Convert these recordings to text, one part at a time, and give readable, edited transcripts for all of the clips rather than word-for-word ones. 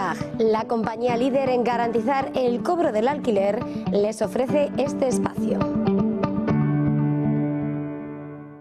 Telegraph, la compañía líder en garantizar el cobro del alquiler, les ofrece este espacio.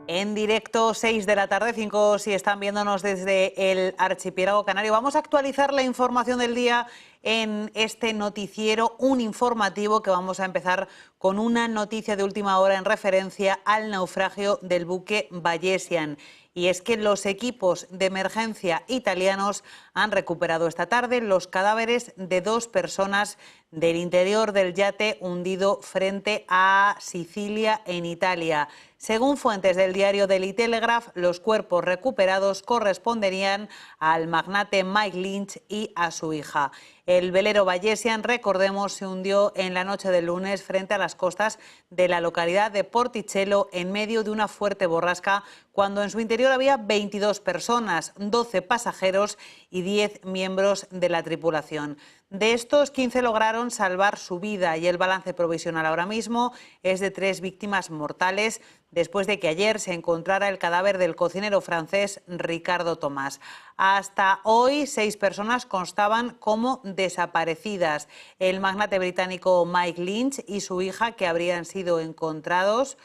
En directo, 6 de la tarde, 5 si están viéndonos desde el archipiélago canario. Vamos a actualizar la información del día en este noticiero, un informativo que vamos a empezar con una noticia de última hora en referencia al naufragio del buque Vallesian. Y es que los equipos de emergencia italianos han recuperado esta tarde los cadáveres de 2 personas del interior del yate hundido frente a Sicilia, en Italia. Según fuentes del diario Daily Telegraph, los cuerpos recuperados corresponderían al magnate Mike Lynch y a su hija. El velero Vallesian, recordemos, se hundió en la noche del lunes frente a las costas de la localidad de Porticello en medio de una fuerte borrasca, cuando en su interior había 22 personas, 12 pasajeros y 10 miembros de la tripulación. De estos, 15 lograron salvar su vida y el balance provisional ahora mismo es de 3 víctimas mortales, después de que ayer se encontrara el cadáver del cocinero francés Ricardo Tomás. Hasta hoy, 6 personas constaban como desaparecidas. El magnate británico Mike Lynch y su hija, que habrían sido encontrados,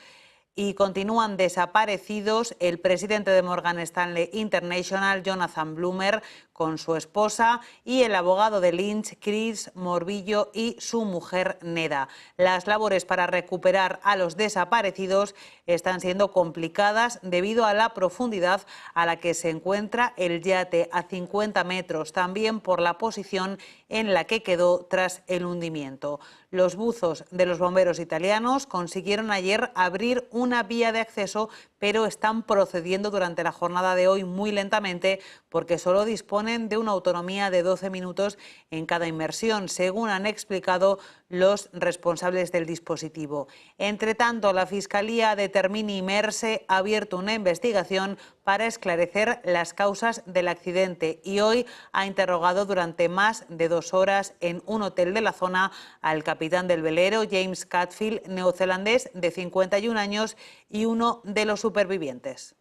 y continúan desaparecidos el presidente de Morgan Stanley International, Jonathan Bloomer, con su esposa, y el abogado de Lynch, Chris Morbillo, y su mujer Neda. Las labores para recuperar a los desaparecidos están siendo complicadas debido a la profundidad a la que se encuentra el yate, a 50 metros, también por la posición en la que quedó tras el hundimiento. Los buzos de los bomberos italianos consiguieron ayer abrir una vía de acceso, pero están procediendo durante la jornada de hoy muy lentamente porque solo disponen de una autonomía de 12 minutos en cada inmersión, según han explicado los responsables del dispositivo. Entre tanto, la Fiscalía de Termini Imerse ha abierto una investigación para esclarecer las causas del accidente y hoy ha interrogado durante más de 2 horas en un hotel de la zona al capitán del velero, James Catfield, neozelandés de 51 años y uno de los supervivientes.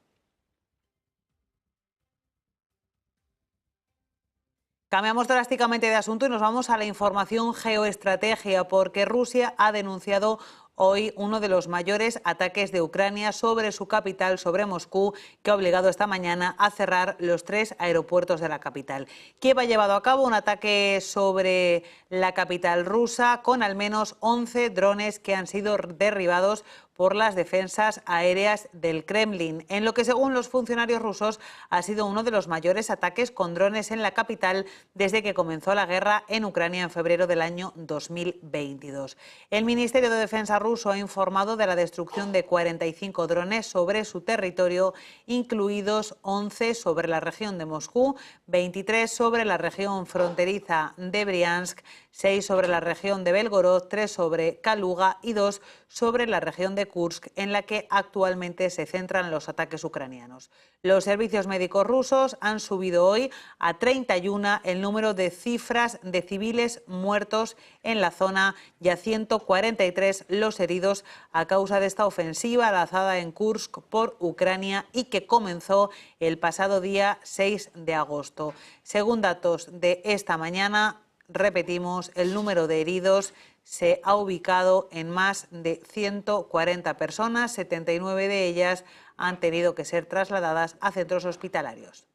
Cambiamos drásticamente de asunto y nos vamos a la información geoestrategia, porque Rusia ha denunciado hoy uno de los mayores ataques de Ucrania sobre su capital, sobre Moscú, que ha obligado esta mañana a cerrar los 3 aeropuertos de la capital. Kiev ha llevado a cabo un ataque sobre la capital rusa con al menos 11 drones que han sido derribados por las defensas aéreas del Kremlin, en lo que, según los funcionarios rusos, ha sido uno de los mayores ataques con drones en la capital desde que comenzó la guerra en Ucrania en febrero del año 2022. El Ministerio de Defensa ruso ha informado de la destrucción de 45 drones sobre su territorio, incluidos 11 sobre la región de Moscú, 23 sobre la región fronteriza de Briansk, 6 sobre la región de Belgorod, 3 sobre Kaluga y 2 sobre la región de Kursk, en la que actualmente se centran los ataques ucranianos. Los servicios médicos rusos han subido hoy a 31 el número de cifras de civiles muertos en la zona y a 143 los heridos a causa de esta ofensiva lanzada en Kursk por Ucrania y que comenzó el pasado día 6 de agosto. Según datos de esta mañana, repetimos, el número de heridos se ha ubicado en más de 140 personas, 79 de ellas han tenido que ser trasladadas a centros hospitalarios.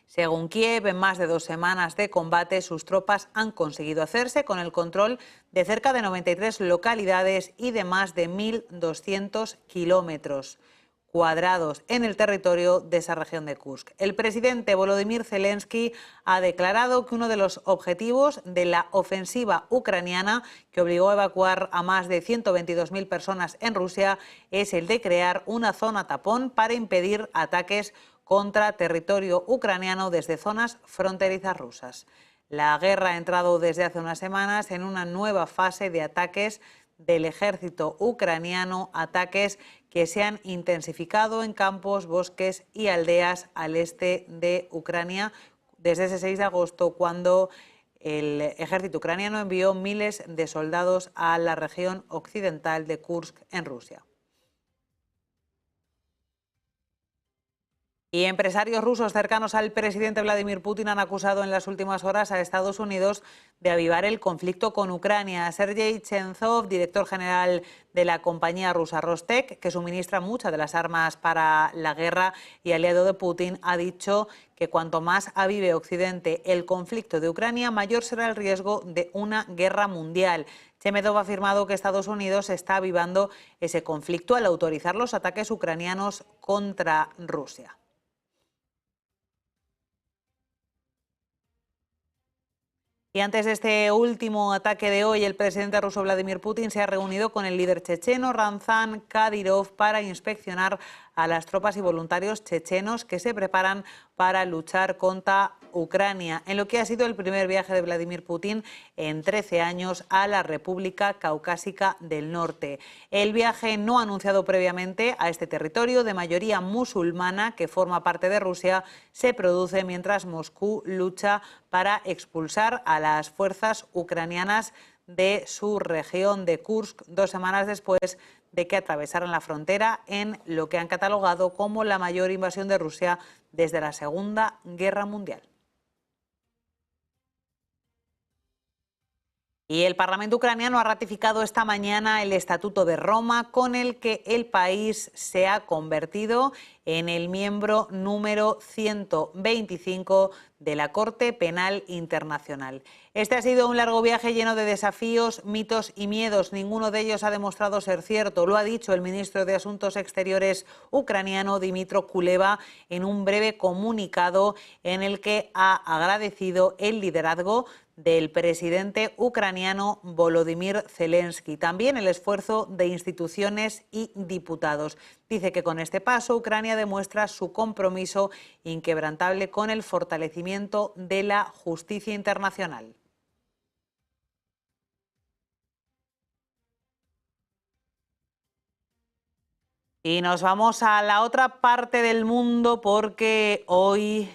Según Kiev, en más de 2 semanas de combate, sus tropas han conseguido hacerse con el control de cerca de 93 localidades y de más de 1.200 kilómetros cuadrados en el territorio de esa región de Kursk. El presidente Volodymyr Zelensky ha declarado que uno de los objetivos de la ofensiva ucraniana, que obligó a evacuar a más de 122.000 personas en Rusia, es el de crear una zona tapón para impedir ataques contra territorio ucraniano desde zonas fronterizas rusas. La guerra ha entrado desde hace unas semanas en una nueva fase de ataques del ejército ucraniano, ataques que se han intensificado en campos, bosques y aldeas al este de Ucrania desde ese 6 de agosto, cuando el ejército ucraniano envió miles de soldados a la región occidental de Kursk en Rusia. Y empresarios rusos cercanos al presidente Vladimir Putin han acusado en las últimas horas a Estados Unidos de avivar el conflicto con Ucrania. Sergei Chenzov, director general de la compañía rusa Rostec, que suministra muchas de las armas para la guerra y aliado de Putin, ha dicho que cuanto más avive Occidente el conflicto de Ucrania, mayor será el riesgo de una guerra mundial. Chemedov ha afirmado que Estados Unidos está avivando ese conflicto al autorizar los ataques ucranianos contra Rusia. Y antes de este último ataque de hoy, el presidente ruso Vladimir Putin se ha reunido con el líder checheno Ramzan Kadyrov para inspeccionar a las tropas y voluntarios chechenos que se preparan para luchar contra Ucrania, en lo que ha sido el primer viaje de Vladimir Putin en 13 años a la República Caucásica del Norte. El viaje no anunciado previamente a este territorio de mayoría musulmana que forma parte de Rusia se produce mientras Moscú lucha para expulsar a las fuerzas ucranianas de su región de Kursk 2 semanas después de que atravesaran la frontera en lo que han catalogado como la mayor invasión de Rusia desde la Segunda Guerra Mundial. Y el Parlamento ucraniano ha ratificado esta mañana el Estatuto de Roma, con el que el país se ha convertido en el miembro número 125 de la Corte Penal Internacional. Este ha sido un largo viaje lleno de desafíos, mitos y miedos. Ninguno de ellos ha demostrado ser cierto. Lo ha dicho el ministro de Asuntos Exteriores ucraniano, Dmytro Kuleba, en un breve comunicado en el que ha agradecido el liderazgo del presidente ucraniano Volodymyr Zelensky, también el esfuerzo de instituciones y diputados. Dice que con este paso Ucrania demuestra su compromiso inquebrantable con el fortalecimiento de la justicia internacional. Y nos vamos a la otra parte del mundo porque hoy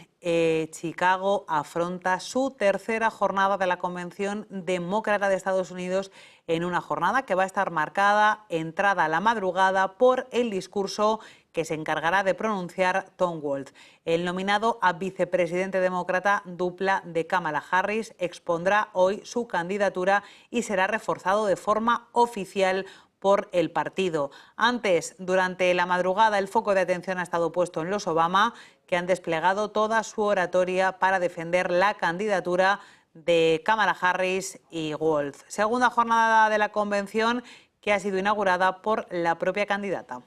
Chicago afronta su tercera jornada de la Convención Demócrata de Estados Unidos, en una jornada que va a estar marcada, entrada a la madrugada, por el discurso que se encargará de pronunciar Tom Wolf. El nominado a vicepresidente demócrata dupla de Kamala Harris expondrá hoy su candidatura y será reforzado de forma oficial por el partido. Antes, durante la madrugada, el foco de atención ha estado puesto en los Obama, que han desplegado toda su oratoria para defender la candidatura de Kamala Harris y Wolf. Segunda jornada de la convención que ha sido inaugurada por la propia candidata.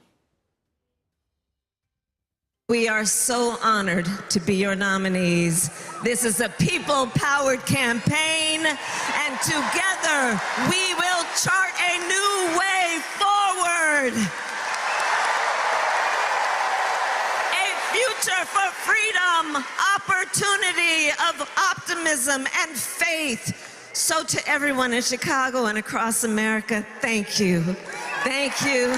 We are so honored to be your nominees. This is a people-powered campaign, and together we will chart a new way forward. A future for freedom, opportunity, of optimism and faith. So to everyone in Chicago and across America, thank you. Thank you.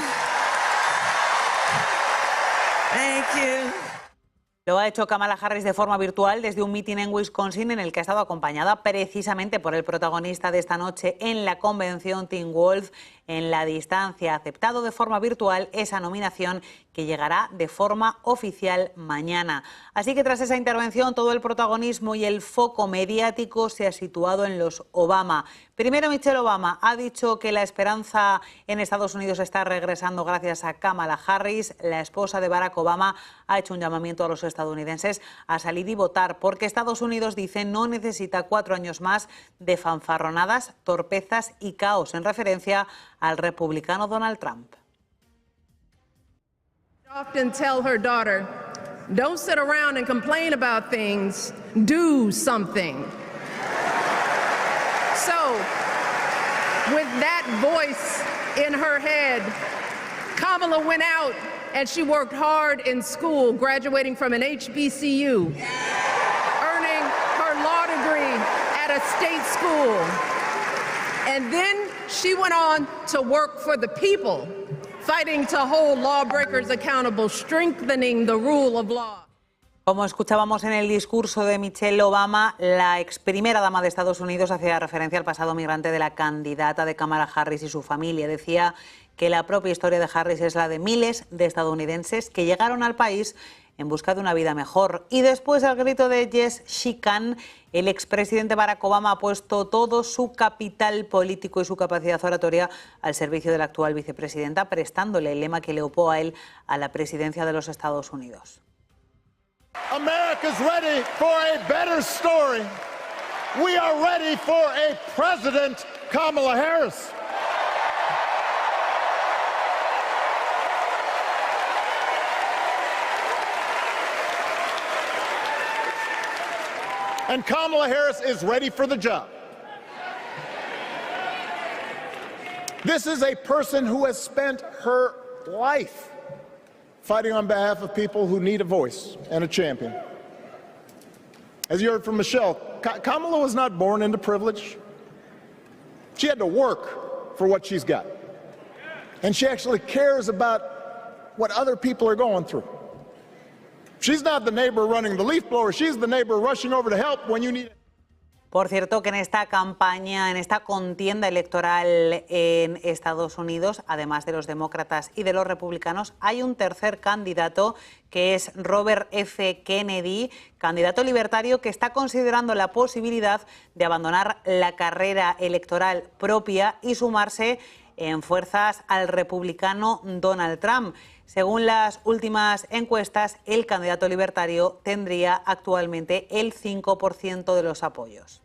Thank you. Lo ha hecho Kamala Harris de forma virtual desde un mitin en Wisconsin, en el que ha estado acompañada precisamente por el protagonista de esta noche en la convención, Tim Wolf. En la distancia ha aceptado de forma virtual esa nominación, que llegará de forma oficial mañana. Así que tras esa intervención, todo el protagonismo y el foco mediático se ha situado en los Obama. Primero, Michelle Obama ha dicho que la esperanza en Estados Unidos está regresando gracias a Kamala Harris. La esposa de Barack Obama ha hecho un llamamiento a los estadounidenses a salir y votar, porque Estados Unidos, dice, no necesita 4 años más de fanfarronadas, torpezas y caos, en referencia al republicano Donald Trump. Often tell her daughter, don't sit around and complain about things, do something. So, with that voice in her head, Kamala went out and she worked hard in school, graduating from an HBCU, earning her law degree at a state school. And then she went on to work for the people, fighting to hold lawbreakers accountable, strengthening the rule of law. Como escuchábamos en el discurso de Michelle Obama, la ex primera dama de Estados Unidos hacía referencia al pasado migrante de la candidata de Kamala Harris y su familia. Decía que la propia historia de Harris es la de miles de estadounidenses que llegaron al país en busca de una vida mejor. Y después del grito de Yes, she can, el expresidente Barack Obama ha puesto todo su capital político y su capacidad oratoria al servicio de la actual vicepresidenta, prestándole el lema que le opó a él a la presidencia de los Estados Unidos. America's ready for a better story. We are ready for a President Kamala Harris. And Kamala Harris is ready for the job. This is a person who has spent her life fighting on behalf of people who need a voice and a champion. As you heard from Michelle, Kamala was not born into privilege. She had to work for what she's got. And she actually cares about what other people are going through. She's not the neighbor running the leaf blower, she's the neighbor rushing over to help when you need it. Por cierto, que en esta campaña, en esta contienda electoral en Estados Unidos, además de los demócratas y de los republicanos, hay un tercer candidato que es Robert F. Kennedy, candidato libertario que está considerando la posibilidad de abandonar la carrera electoral propia y sumarse en fuerzas al republicano Donald Trump. Según las últimas encuestas, el candidato libertario tendría actualmente el 5% de los apoyos.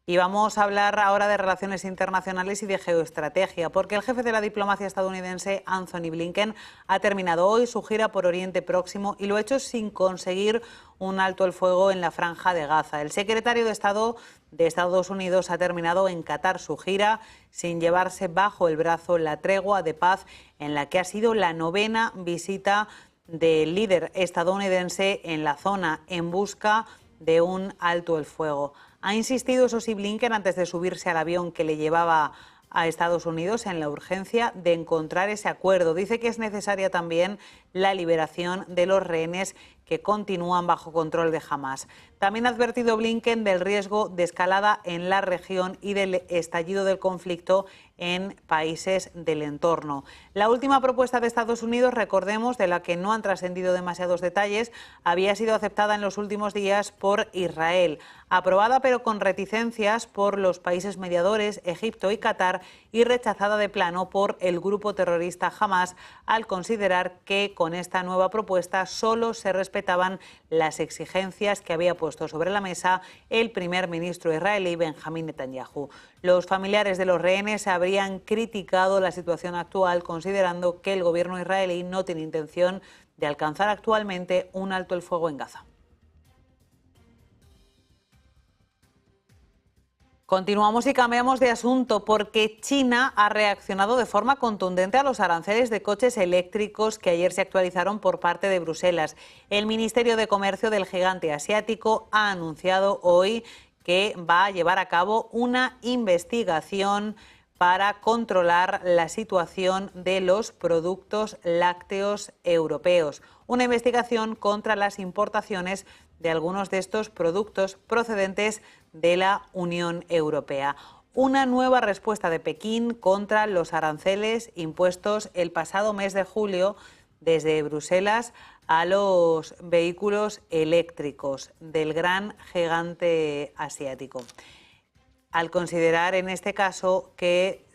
Y vamos a hablar ahora de relaciones internacionales y de geoestrategia, porque el jefe de la diplomacia estadounidense, Anthony Blinken, ha terminado hoy su gira por Oriente Próximo y lo ha hecho sin conseguir un alto el fuego en la Franja de Gaza. El secretario de Estado de Estados Unidos ha terminado en Qatar su gira sin llevarse bajo el brazo la tregua de paz en la que ha sido la 9ª visita del líder estadounidense en la zona en busca de un alto el fuego. Ha insistido, eso sí, Blinken, antes de subirse al avión que le llevaba a Estados Unidos, en la urgencia de encontrar ese acuerdo. Dice que es necesaria también la liberación de los rehenes que continúan bajo control de Hamás. También ha advertido Blinken del riesgo de escalada en la región y del estallido del conflicto en países del entorno. La última propuesta de Estados Unidos, recordemos, de la que no han trascendido demasiados detalles, había sido aceptada en los últimos días por Israel, aprobada pero con reticencias por los países mediadores, Egipto y Qatar, y rechazada de plano por el grupo terrorista Hamás, al considerar que con esta nueva propuesta solo se respetaban las exigencias que había puesto sobre la mesa el primer ministro israelí Benjamín Netanyahu. Los familiares de los rehenes habrían criticado la situación actual, considerando que el gobierno israelí no tiene intención de alcanzar actualmente un alto el fuego en Gaza. Continuamos y cambiamos de asunto porque China ha reaccionado de forma contundente a los aranceles de coches eléctricos que ayer se actualizaron por parte de Bruselas. El Ministerio de Comercio del gigante asiático ha anunciado hoy que va a llevar a cabo una investigación para controlar la situación de los productos lácteos europeos. Una investigación contra las importaciones de algunos de estos productos procedentes de la Unión Europea. Una nueva respuesta de Pekín contra los aranceles impuestos el pasado mes de julio desde Bruselas a los vehículos eléctricos del gran gigante asiático. Al considerar en este caso que,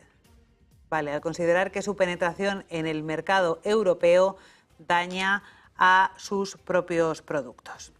al considerar que su penetración en el mercado europeo daña a sus propios productos.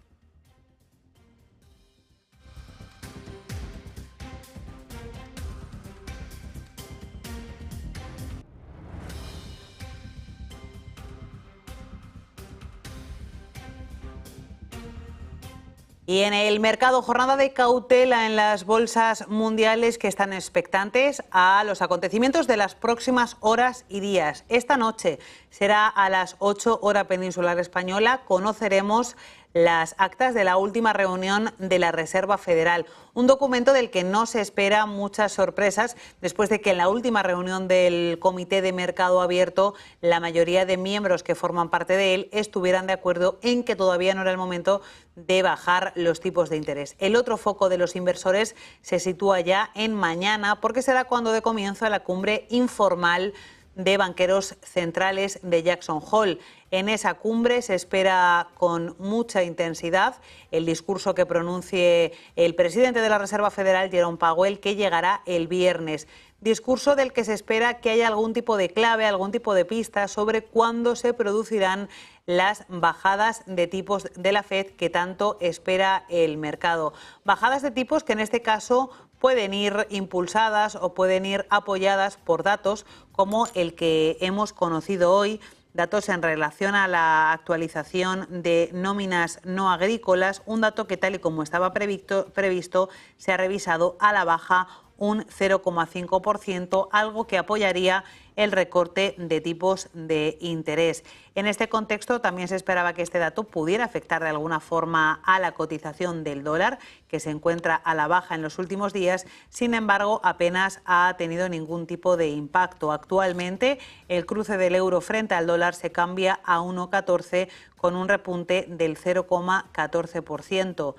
Y en el mercado, jornada de cautela en las bolsas mundiales que están expectantes a los acontecimientos de las próximas horas y días. Esta noche será a las 8 hora peninsular española. Conoceremos las actas de la última reunión de la Reserva Federal, un documento del que no se espera muchas sorpresas después de que en la última reunión del Comité de Mercado Abierto la mayoría de miembros que forman parte de él estuvieran de acuerdo en que todavía no era el momento de bajar los tipos de interés. El otro foco de los inversores se sitúa ya en mañana porque será cuando dé comienzo a la cumbre informal de banqueros centrales de Jackson Hole. En esa cumbre se espera con mucha intensidad el discurso que pronuncie el presidente de la Reserva Federal, Jerome Powell, que llegará el viernes. Discurso del que se espera que haya algún tipo de clave, algún tipo de pista sobre cuándo se producirán las bajadas de tipos de la FED que tanto espera el mercado. Bajadas de tipos que en este caso pueden ir impulsadas o pueden ir apoyadas por datos como el que hemos conocido hoy, datos en relación a la actualización de nóminas no agrícolas, un dato que tal y como estaba previsto se ha revisado a la baja un 0,5%, algo que apoyaría el recorte de tipos de interés. En este contexto también se esperaba que este dato pudiera afectar de alguna forma a la cotización del dólar, que se encuentra a la baja en los últimos días. Sin embargo, apenas ha tenido ningún tipo de impacto. Actualmente, el cruce del euro frente al dólar se cambia a 1,14 con un repunte del 0,14%.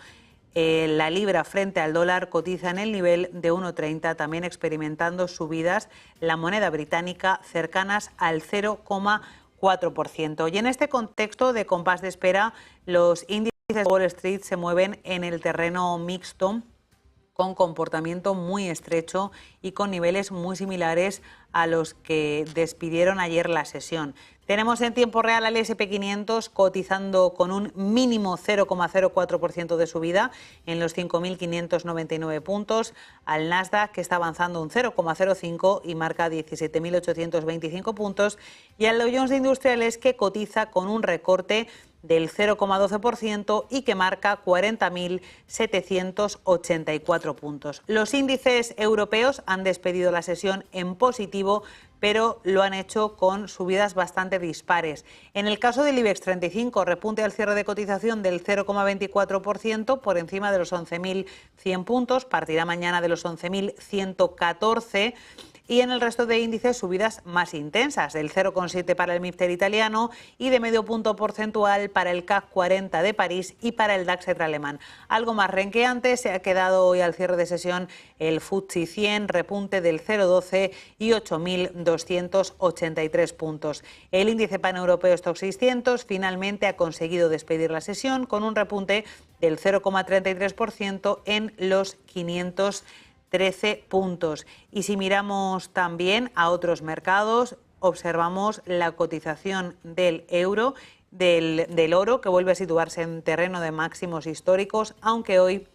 La libra frente al dólar cotiza en el nivel de 1,30, también experimentando subidas la moneda británica cercanas al 0,4%. Y en este contexto de compás de espera, los índices de Wall Street se mueven en el terreno mixto, con comportamiento muy estrecho y con niveles muy similares a los que despidieron ayer la sesión. Tenemos en tiempo real al S&P 500 cotizando con un mínimo 0,04% de subida en los 5.599 puntos, al Nasdaq que está avanzando un 0,05 y marca 17.825 puntos, y al Dow Jones de Industriales que cotiza con un recorte del 0,12% y que marca 40.784 puntos. Los índices europeos han despedido la sesión en positivo, pero lo han hecho con subidas bastante dispares. En el caso del IBEX 35, repunte al cierre de cotización del 0,24% por encima de los 11.100 puntos, partirá mañana de los 11.114. Y en el resto de índices subidas más intensas, del 0,7 para el MIPTER italiano y de medio punto porcentual para el CAC 40 de París y para el DAX alemán. Algo más renqueante se ha quedado hoy al cierre de sesión el FTSE 100, repunte del 0,12 y 8.283 puntos. El índice paneuropeo Stoxx 600 finalmente ha conseguido despedir la sesión con un repunte del 0,33% en los 513 puntos. Y si miramos también a otros mercados, observamos la cotización del euro, del oro, que vuelve a situarse en terreno de máximos históricos, aunque hoy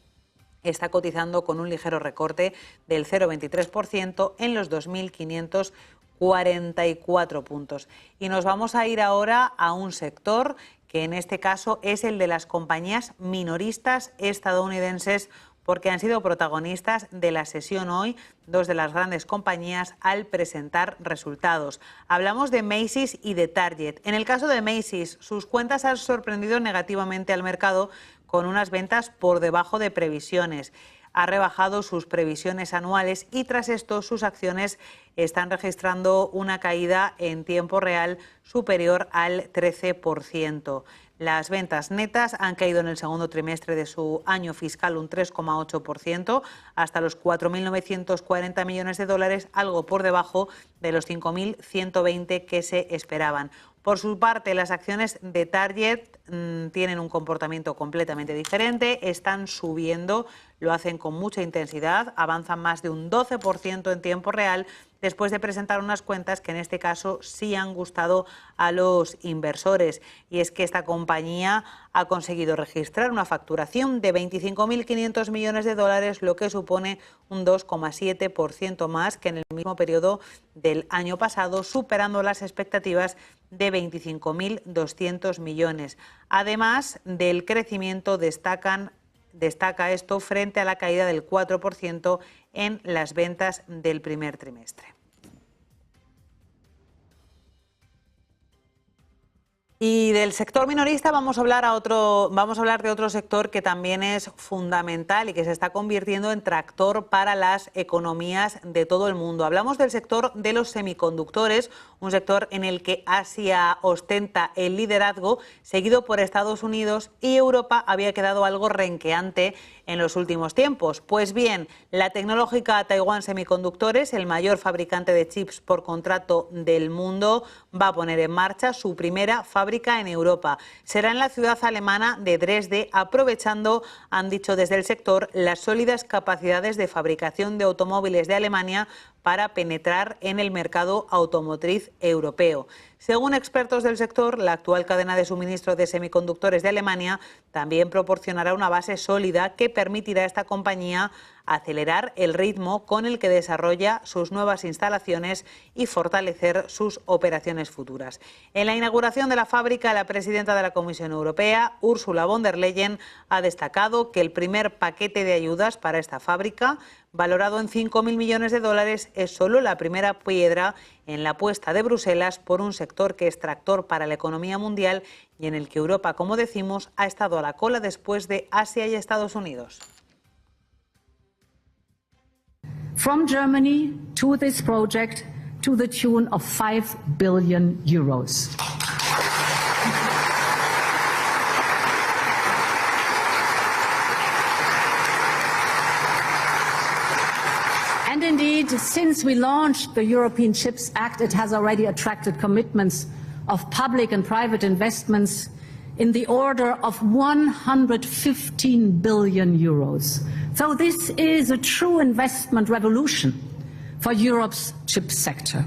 está cotizando con un ligero recorte del 0,23% en los 2.544 puntos. Y nos vamos a ir ahora a un sector que en este caso es el de las compañías minoristas estadounidenses, porque han sido protagonistas de la sesión hoy, dos de las grandes compañías al presentar resultados. Hablamos de Macy's y de Target. En el caso de Macy's, sus cuentas han sorprendido negativamente al mercado con unas ventas por debajo de previsiones. Ha rebajado sus previsiones anuales y tras esto sus acciones están registrando una caída en tiempo real superior al 13%. Las ventas netas han caído en el segundo trimestre de su año fiscal un 3,8% hasta los 4.940 millones de dólares, algo por debajo de los 5.120 que se esperaban. Por su parte, las acciones de Target tienen un comportamiento completamente diferente, están subiendo, lo hacen con mucha intensidad, avanzan más de un 12% en tiempo real, después de presentar unas cuentas que en este caso sí han gustado a los inversores. Y es que esta compañía ha conseguido registrar una facturación de 25.500 millones de dólares, lo que supone un 2,7% más que en el mismo periodo del año pasado, superando las expectativas de 25.200 millones. Además del crecimiento, destaca esto frente a la caída del 4% en las ventas del primer trimestre. Y del sector minorista vamos a hablar de otro sector que también es fundamental y que se está convirtiendo en tractor para las economías de todo el mundo. Hablamos del sector de los semiconductores, un sector en el que Asia ostenta el liderazgo, seguido por Estados Unidos, y Europa había quedado algo renqueante en los últimos tiempos. Pues bien, la tecnológica Taiwan Semiconductores, el mayor fabricante de chips por contrato del mundo, va a poner en marcha su primera fábrica en Europa. Será en la ciudad alemana de Dresde, aprovechando, han dicho desde el sector, las sólidas capacidades de fabricación de automóviles de Alemania para penetrar en el mercado automotriz europeo. Según expertos del sector, la actual cadena de suministro de semiconductores de Alemania también proporcionará una base sólida que permitirá a esta compañía acelerar el ritmo con el que desarrolla sus nuevas instalaciones y fortalecer sus operaciones futuras. En la inauguración de la fábrica, la presidenta de la Comisión Europea, Ursula von der Leyen, ha destacado que el primer paquete de ayudas para esta fábrica, valorado en 5.000 millones de dólares, es solo la primera piedra en la apuesta de Bruselas por un sector que es tractor para la economía mundial y en el que Europa, como decimos, ha estado a la cola después de Asia y Estados Unidos. From Germany to this project to the tune of 5 billion euros. And indeed, since we launched the European Chips Act, it has already attracted commitments of public and private investments in the order of 115 billion euros. So this is a true investment revolution for Europe's chip sector.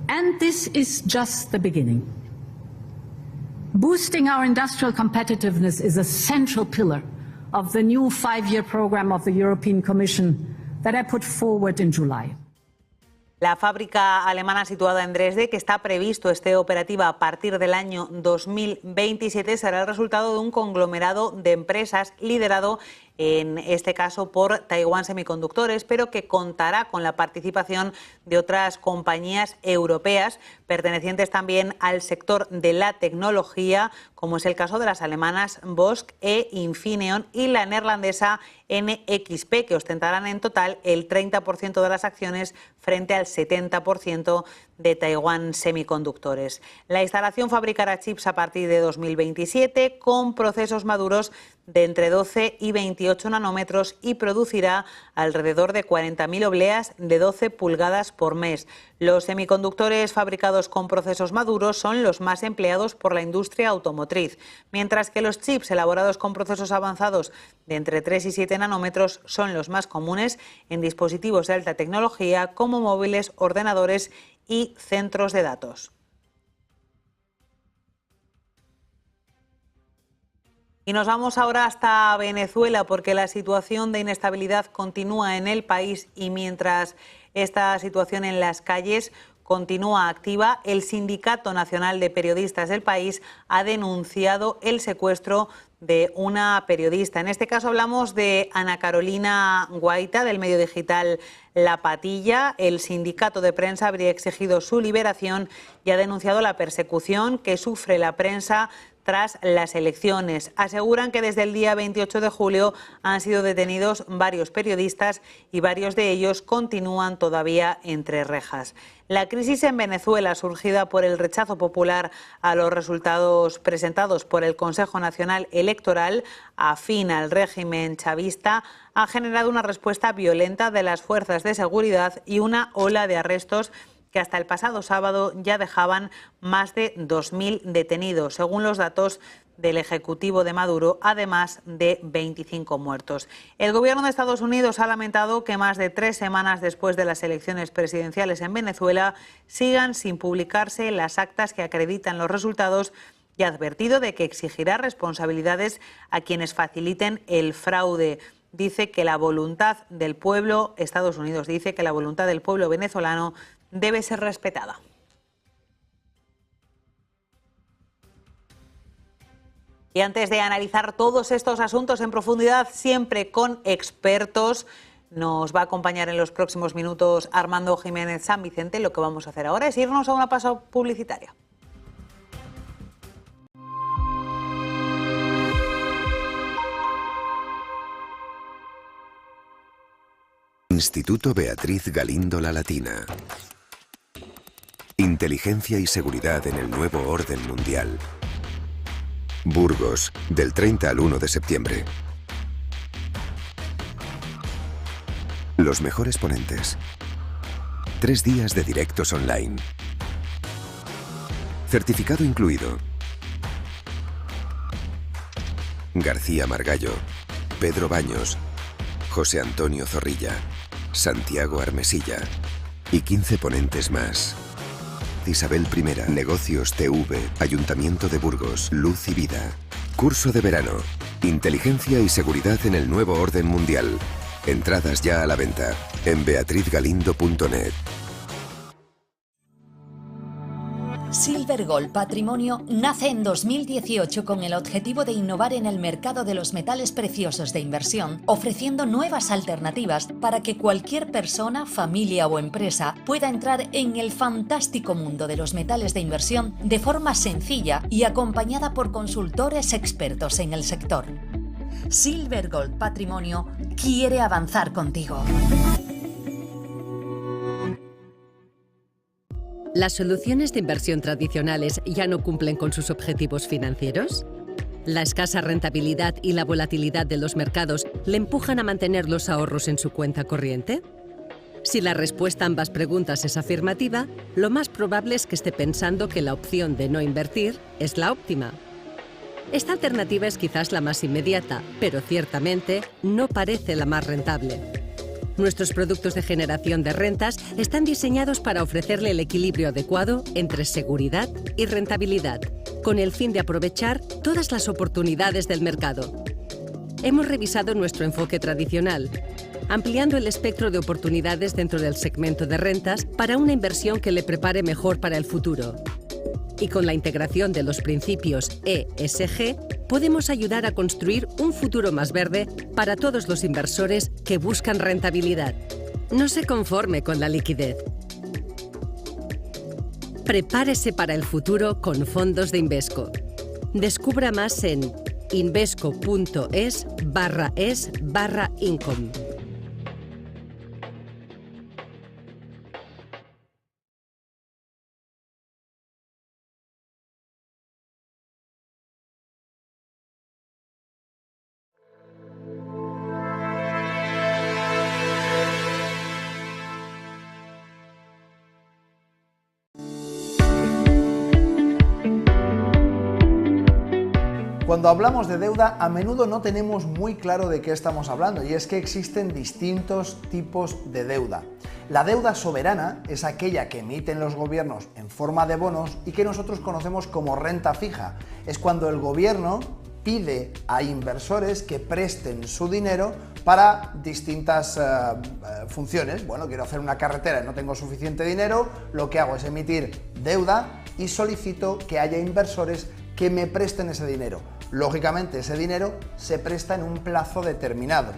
And this is just the beginning. Boosting our industrial competitiveness is a central pillar of the new 5-year program of the European Commission that I put forward in July. La fábrica alemana situada en Dresde, que está previsto esté operativa a partir del año 2027, será el resultado de un conglomerado de empresas liderado en este caso por Taiwan Semiconductores, pero que contará con la participación de otras compañías europeas pertenecientes también al sector de la tecnología, como es el caso de las alemanas Bosch e Infineon y la neerlandesa NXP, que ostentarán en total el 30% de las acciones frente al 70% de Taiwan Semiconductores. La instalación fabricará chips a partir de 2027 con procesos maduros de entre 12 y 28 nanómetros y producirá alrededor de 40.000 obleas de 12 pulgadas por mes. Los semiconductores fabricados con procesos maduros son los más empleados por la industria automotriz, mientras que los chips elaborados con procesos avanzados de entre 3 y 7 nanómetros son los más comunes en dispositivos de alta tecnología como móviles, ordenadores y centros de datos. Y nos vamos ahora hasta Venezuela, porque la situación de inestabilidad continúa en el país y mientras esta situación en las calles continúa activa, el Sindicato Nacional de Periodistas del país ha denunciado el secuestro de una periodista. En este caso hablamos de Ana Carolina Guaita, del medio digital La Patilla. El sindicato de prensa habría exigido su liberación y ha denunciado la persecución que sufre la prensa tras las elecciones. Aseguran que desde el día 28 de julio han sido detenidos varios periodistas y varios de ellos continúan todavía entre rejas. La crisis en Venezuela, surgida por el rechazo popular a los resultados presentados por el Consejo Nacional Electoral, afín al régimen chavista, ha generado una respuesta violenta de las fuerzas de seguridad y una ola de arrestos que hasta el pasado sábado ya dejaban más de 2.000 detenidos, según los datos del Ejecutivo de Maduro, además de 25 muertos. El gobierno de Estados Unidos ha lamentado que más de 3 semanas después de las elecciones presidenciales en Venezuela sigan sin publicarse las actas que acreditan los resultados y ha advertido de que exigirá responsabilidades a quienes faciliten el fraude. Dice que la voluntad del pueblo, Estados Unidos dice que la voluntad del pueblo venezolano debe ser respetada. Y antes de analizar todos estos asuntos en profundidad, siempre con expertos, nos va a acompañar en los próximos minutos Armando Jiménez San Vicente. Lo que vamos a hacer ahora es irnos a una pausa publicitaria. Instituto Beatriz Galindo La Latina. Inteligencia y seguridad en el nuevo orden mundial. Burgos, del 30 al 1 de septiembre. Los mejores ponentes. 3 días de directos online. Certificado incluido. García Margallo, Pedro Baños, José Antonio Zorrilla, Santiago Armesilla y 15 ponentes más. Isabel I, Negocios TV, Ayuntamiento de Burgos, Luz y Vida. Curso de verano. Inteligencia y seguridad en el nuevo orden mundial. Entradas ya a la venta en beatrizgalindo.net. Silver Gold Patrimonio nace en 2018 con el objetivo de innovar en el mercado de los metales preciosos de inversión, ofreciendo nuevas alternativas para que cualquier persona, familia o empresa pueda entrar en el fantástico mundo de los metales de inversión de forma sencilla y acompañada por consultores expertos en el sector. Silver Gold Patrimonio quiere avanzar contigo. ¿Las soluciones de inversión tradicionales ya no cumplen con sus objetivos financieros? ¿La escasa rentabilidad y la volatilidad de los mercados le empujan a mantener los ahorros en su cuenta corriente? Si la respuesta a ambas preguntas es afirmativa, lo más probable es que esté pensando que la opción de no invertir es la óptima. Esta alternativa es quizás la más inmediata, pero ciertamente no parece la más rentable. Nuestros productos de generación de rentas están diseñados para ofrecerle el equilibrio adecuado entre seguridad y rentabilidad, con el fin de aprovechar todas las oportunidades del mercado. Hemos revisado nuestro enfoque tradicional, ampliando el espectro de oportunidades dentro del segmento de rentas para una inversión que le prepare mejor para el futuro. Y con la integración de los principios ESG, podemos ayudar a construir un futuro más verde para todos los inversores que buscan rentabilidad. No se conforme con la liquidez. Prepárese para el futuro con fondos de Invesco. Descubra más en invesco.es/income. Cuando hablamos de deuda, a menudo no tenemos muy claro de qué estamos hablando, y es que existen distintos tipos de deuda. La deuda soberana es aquella que emiten los gobiernos en forma de bonos y que nosotros conocemos como renta fija. Es cuando el gobierno pide a inversores que presten su dinero para distintas funciones. Bueno, quiero hacer una carretera y no tengo suficiente dinero, lo que hago es emitir deuda y solicito que haya inversores que me presten ese dinero. Lógicamente, ese dinero se presta en un plazo determinado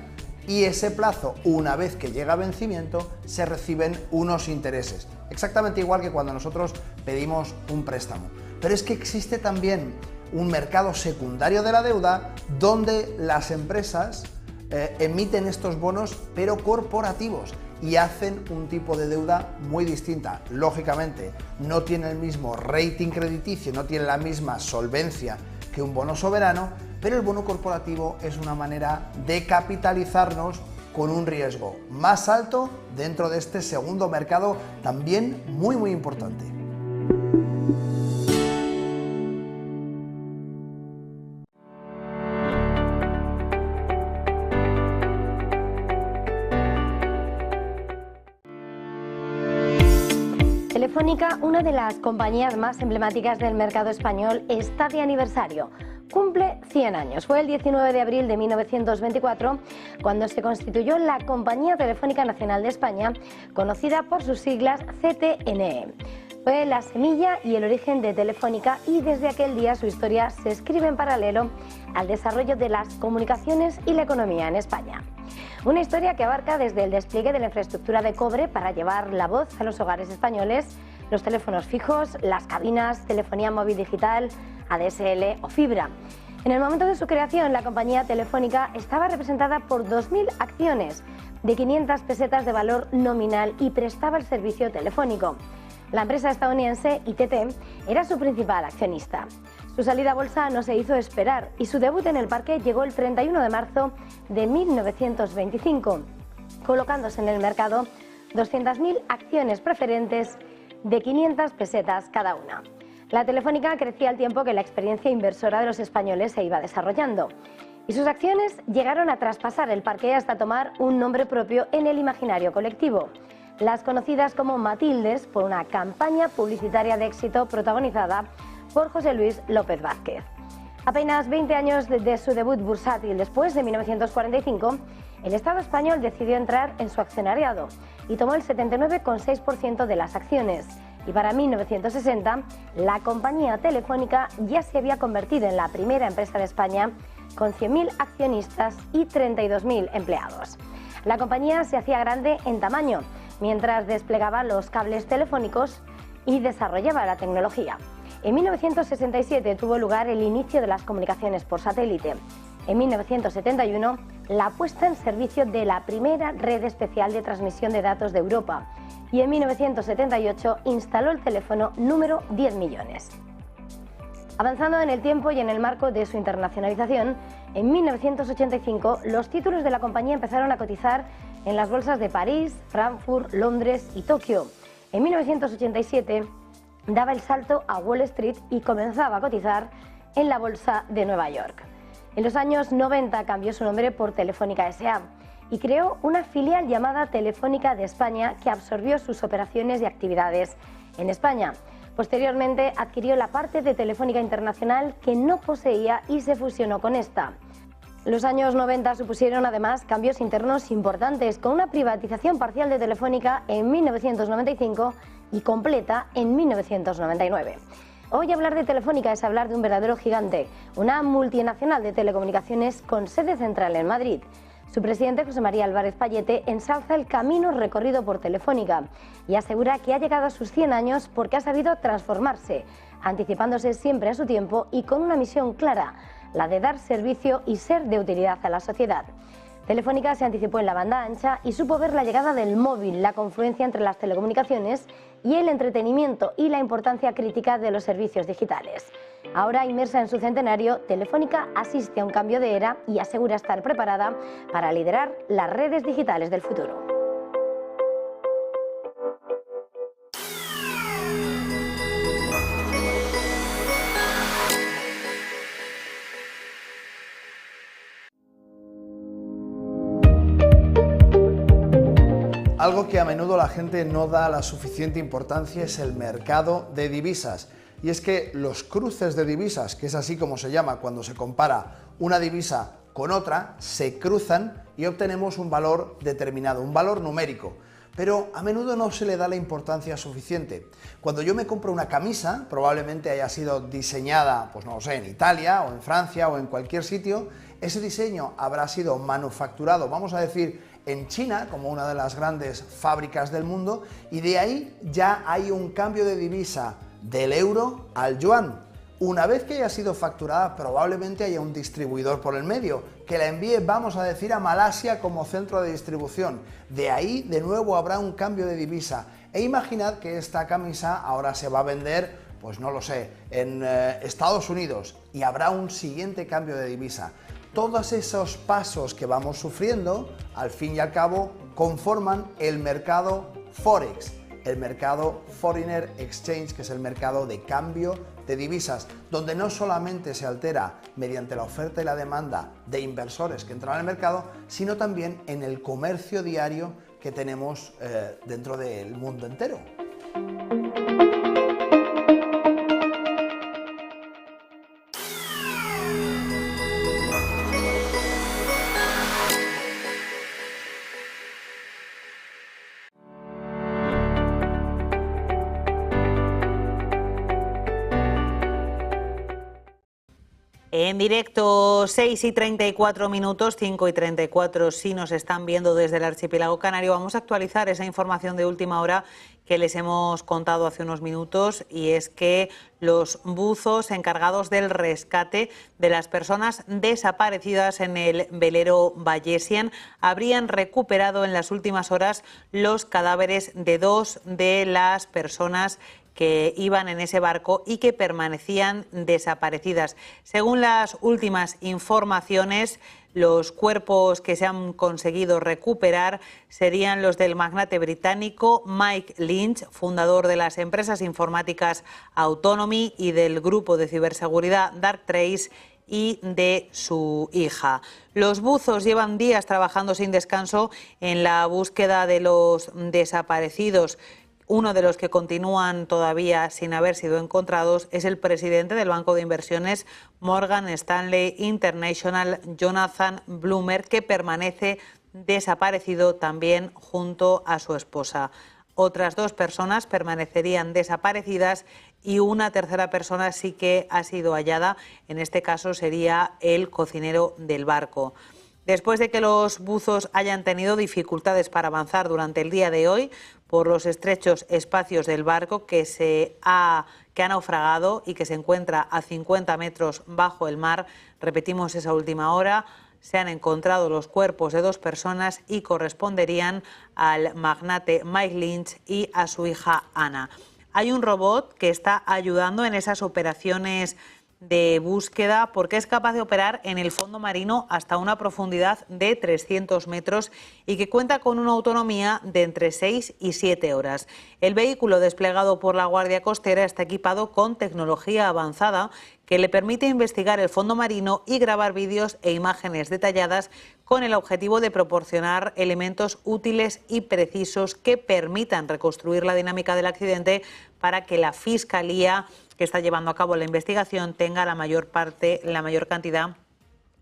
y ese plazo, una vez que llega a vencimiento, se reciben unos intereses. Exactamente igual que cuando nosotros pedimos un préstamo. Pero es que existe también un mercado secundario de la deuda donde las empresas emiten estos bonos, pero corporativos, y hacen un tipo de deuda muy distinta. Lógicamente, no tiene el mismo rating crediticio, no tiene la misma solvencia que un bono soberano, pero el bono corporativo es una manera de capitalizarnos con un riesgo más alto dentro de este segundo mercado, también muy importante. Telefónica, una de las compañías más emblemáticas del mercado español, está de aniversario. Cumple 100 años. Fue el 19 de abril de 1924 cuando se constituyó la Compañía Telefónica Nacional de España, conocida por sus siglas CTNE. Fue la semilla y el origen de Telefónica, y desde aquel día su historia se escribe en paralelo al desarrollo de las comunicaciones y la economía en España. Una historia que abarca desde el despliegue de la infraestructura de cobre para llevar la voz a los hogares españoles, los teléfonos fijos, las cabinas, telefonía móvil digital, ADSL o fibra. En el momento de su creación, la compañía Telefónica estaba representada por 2.000 acciones, de 500 pesetas de valor nominal y prestaba el servicio telefónico. La empresa estadounidense ITT era su principal accionista. Su salida a bolsa no se hizo esperar y su debut en el parque llegó el 31 de marzo de 1925, colocándose en el mercado 200.000 acciones preferentes de 500 pesetas cada una. La Telefónica crecía al tiempo que la experiencia inversora de los españoles se iba desarrollando y sus acciones llegaron a traspasar el parque hasta tomar un nombre propio en el imaginario colectivo, las conocidas como Matildes, por una campaña publicitaria de éxito protagonizada por José Luis López Vázquez. Apenas 20 años de su debut bursátil después, de 1945, el Estado español decidió entrar en su accionariado y tomó el 79,6% de las acciones. Y para 1960, la compañía Telefónica ya se había convertido en la primera empresa de España con 100.000 accionistas y 32.000 empleados. La compañía se hacía grande en tamaño, mientras desplegaba los cables telefónicos y desarrollaba la tecnología. En 1967 tuvo lugar el inicio de las comunicaciones por satélite. En 1971, la puesta en servicio de la primera red especial de transmisión de datos de Europa. Y en 1978 instaló el teléfono número 10 millones. Avanzando en el tiempo y en el marco de su internacionalización, en 1985 los títulos de la compañía empezaron a cotizar en las bolsas de París, Frankfurt, Londres y Tokio. En 1987 daba el salto a Wall Street y comenzaba a cotizar en la bolsa de Nueva York. En los años 90 cambió su nombre por Telefónica S.A. y creó una filial llamada Telefónica de España que absorbió sus operaciones y actividades en España. Posteriormente adquirió la parte de Telefónica Internacional que no poseía y se fusionó con esta. Los años 90 supusieron además cambios internos importantes, con una privatización parcial de Telefónica en 1995 y completa en 1999. Hoy hablar de Telefónica es hablar de un verdadero gigante, una multinacional de telecomunicaciones con sede central en Madrid. Su presidente, José María Álvarez Pallete, ensalza el camino recorrido por Telefónica y asegura que ha llegado a sus 100 años porque ha sabido transformarse, anticipándose siempre a su tiempo y con una misión clara, la de dar servicio y ser de utilidad a la sociedad. Telefónica se anticipó en la banda ancha y supo ver la llegada del móvil, la confluencia entre las telecomunicaciones y el entretenimiento y la importancia crítica de los servicios digitales. Ahora, inmersa en su centenario, Telefónica asiste a un cambio de era y asegura estar preparada para liderar las redes digitales del futuro. Algo que a menudo la gente no da la suficiente importancia es el mercado de divisas. Y es que los cruces de divisas, que es así como se llama cuando se compara una divisa con otra, se cruzan y obtenemos un valor determinado, un valor numérico. Pero a menudo no se le da la importancia suficiente. Cuando yo me compro una camisa, probablemente haya sido diseñada, pues no lo sé, en Italia o en Francia o en cualquier sitio, ese diseño habrá sido manufacturado, vamos a decir, en China, como una de las grandes fábricas del mundo, y de ahí ya hay un cambio de divisa del euro al yuan. Una vez que haya sido facturada, probablemente haya un distribuidor por el medio que la envíe, vamos a decir, a Malasia como centro de distribución. De ahí, de nuevo, habrá un cambio de divisa. E imaginad que esta camisa ahora se va a vender, pues no lo sé, en Estados Unidos, y habrá un siguiente cambio de divisa. Todos esos pasos que vamos sufriendo, al fin y al cabo, conforman el mercado Forex, el mercado Foreigner Exchange, que es el mercado de cambio de divisas, donde no solamente se altera mediante la oferta y la demanda de inversores que entran al mercado, sino también en el comercio diario que tenemos dentro del mundo entero. En directo, 6:34 minutos, 5:34 si nos están viendo desde el archipiélago canario. Vamos a actualizar esa información de última hora que les hemos contado hace unos minutos, y es que los buzos encargados del rescate de las personas desaparecidas en el velero Bayesian habrían recuperado en las últimas horas los cadáveres de 2 de las personas que iban en ese barco y que permanecían desaparecidas. Según las últimas informaciones, los cuerpos que se han conseguido recuperar serían los del magnate británico Mike Lynch, fundador de las empresas informáticas Autonomy y del grupo de ciberseguridad Darktrace, y de su hija. Los buzos llevan días trabajando sin descanso en la búsqueda de los desaparecidos. Uno de los que continúan todavía sin haber sido encontrados es el presidente del banco de inversiones Morgan Stanley International, Jonathan Bloomer, que permanece desaparecido también junto a su esposa. Otras 2 personas permanecerían desaparecidas y una tercera persona sí que ha sido hallada. En este caso sería el cocinero del barco. Después de que los buzos hayan tenido dificultades para avanzar durante el día de hoy por los estrechos espacios del barco que ha naufragado y que se encuentra a 50 metros bajo el mar, repetimos esa última hora, se han encontrado los cuerpos de 2 personas y corresponderían al magnate Mike Lynch y a su hija Anna. Hay un robot que está ayudando en esas operaciones de búsqueda porque es capaz de operar en el fondo marino hasta una profundidad de 300 metros y que cuenta con una autonomía de entre 6 y 7 horas. El vehículo desplegado por la Guardia Costera está equipado con tecnología avanzada que le permite investigar el fondo marino y grabar vídeos e imágenes detalladas con el objetivo de proporcionar elementos útiles y precisos que permitan reconstruir la dinámica del accidente para que la Fiscalía que está llevando a cabo la investigación tenga la mayor cantidad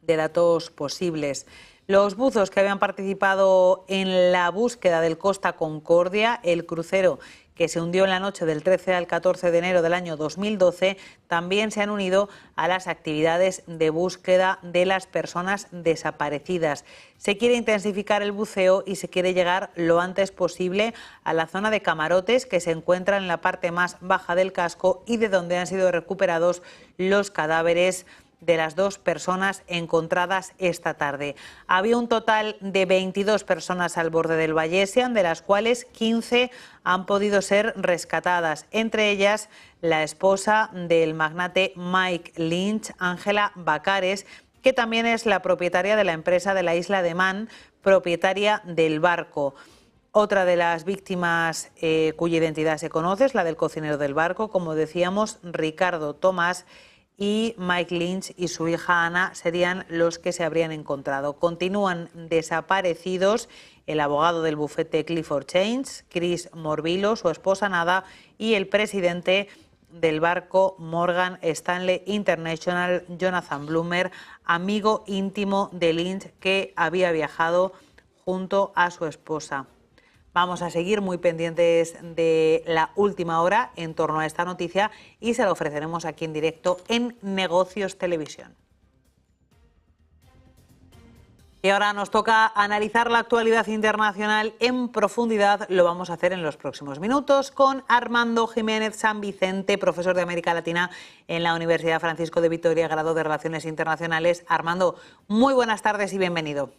de datos posibles. Los buzos que habían participado en la búsqueda del Costa Concordia, el crucero que se hundió en la noche del 13 al 14 de enero del año 2012, también se han unido a las actividades de búsqueda de las personas desaparecidas. Se quiere intensificar el buceo y se quiere llegar lo antes posible a la zona de camarotes que se encuentra en la parte más baja del casco y de donde han sido recuperados los cadáveres de las 2 personas encontradas esta tarde. Había un total de 22 personas al borde del Bayesian, de las cuales 15 han podido ser rescatadas, entre ellas la esposa del magnate Mike Lynch, Ángela Bacares, que también es la propietaria de la empresa de la isla de Man, propietaria del barco. Otra de las víctimas cuya identidad se conoce es la del cocinero del barco, como decíamos, Ricardo Tomás, y Mike Lynch y su hija Anna serían los que se habrían encontrado. Continúan desaparecidos el abogado del bufete Clifford Chance, Chris Morvillo, su esposa Nada, y el presidente del barco Morgan Stanley International, Jonathan Bloomer, amigo íntimo de Lynch, que había viajado junto a su esposa. Vamos a seguir muy pendientes de la última hora en torno a esta noticia y se la ofreceremos aquí en directo en Negocios Televisión. Y ahora nos toca analizar la actualidad internacional en profundidad. Lo vamos a hacer en los próximos minutos con Armando Jiménez San Vicente, profesor de América Latina en la Universidad Francisco de Vitoria, grado de Relaciones Internacionales. Armando, muy buenas tardes y bienvenido.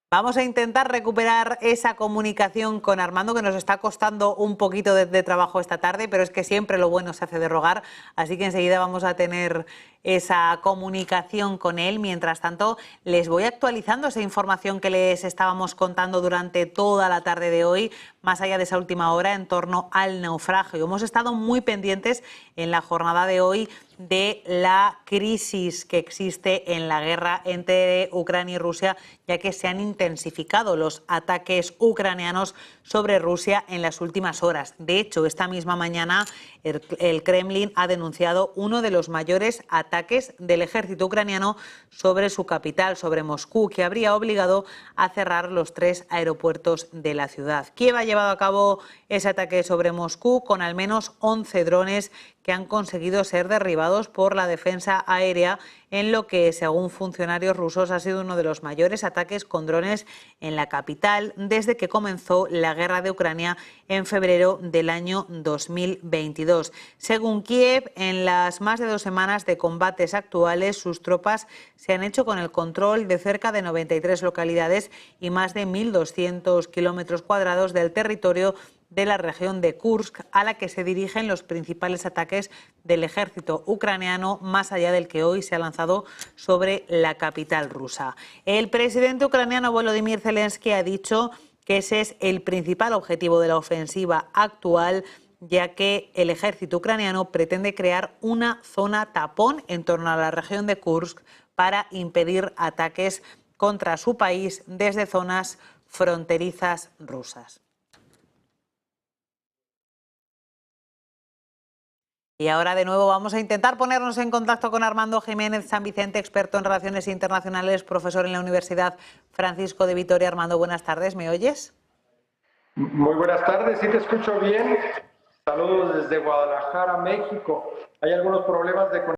Vamos a intentar recuperar esa comunicación con Armando, que nos está costando un poquito de trabajo esta tarde, pero es que siempre lo bueno se hace de rogar, así que enseguida vamos a tener esa comunicación con él. Mientras tanto, les voy actualizando esa información que les estábamos contando durante toda la tarde de hoy, más allá de esa última hora, en torno al naufragio. Hemos estado muy pendientes en la jornada de hoy de la crisis que existe en la guerra entre Ucrania y Rusia, ya que se han intensificado los ataques ucranianos sobre Rusia en las últimas horas. De hecho, esta misma mañana el Kremlin ha denunciado uno de los mayores ataques ataques del ejército ucraniano sobre su capital, sobre Moscú, que habría obligado a cerrar los 3 aeropuertos de la ciudad. Kiev ha llevado a cabo ese ataque sobre Moscú con al menos 11 drones que han conseguido ser derribados por la defensa aérea, en lo que, según funcionarios rusos, ha sido uno de los mayores ataques con drones en la capital desde que comenzó la guerra de Ucrania en febrero del año 2022. Según Kiev, en las más de 2 semanas de combates actuales, sus tropas se han hecho con el control de cerca de 93 localidades y más de 1.200 kilómetros cuadrados del territorio de la región de Kursk, a la que se dirigen los principales ataques del ejército ucraniano, más allá del que hoy se ha lanzado sobre la capital rusa. El presidente ucraniano Volodymyr Zelensky ha dicho que ese es el principal objetivo de la ofensiva actual, ya que el ejército ucraniano pretende crear una zona tapón en torno a la región de Kursk para impedir ataques contra su país desde zonas fronterizas rusas. Y ahora de nuevo vamos a intentar ponernos en contacto con Armando Jiménez San Vicente, experto en relaciones internacionales, profesor en la Universidad Francisco de Vitoria. Armando, buenas tardes, ¿me oyes? Muy buenas tardes, sí te escucho bien. Saludos desde Guadalajara, México. Hay algunos problemas de conexión.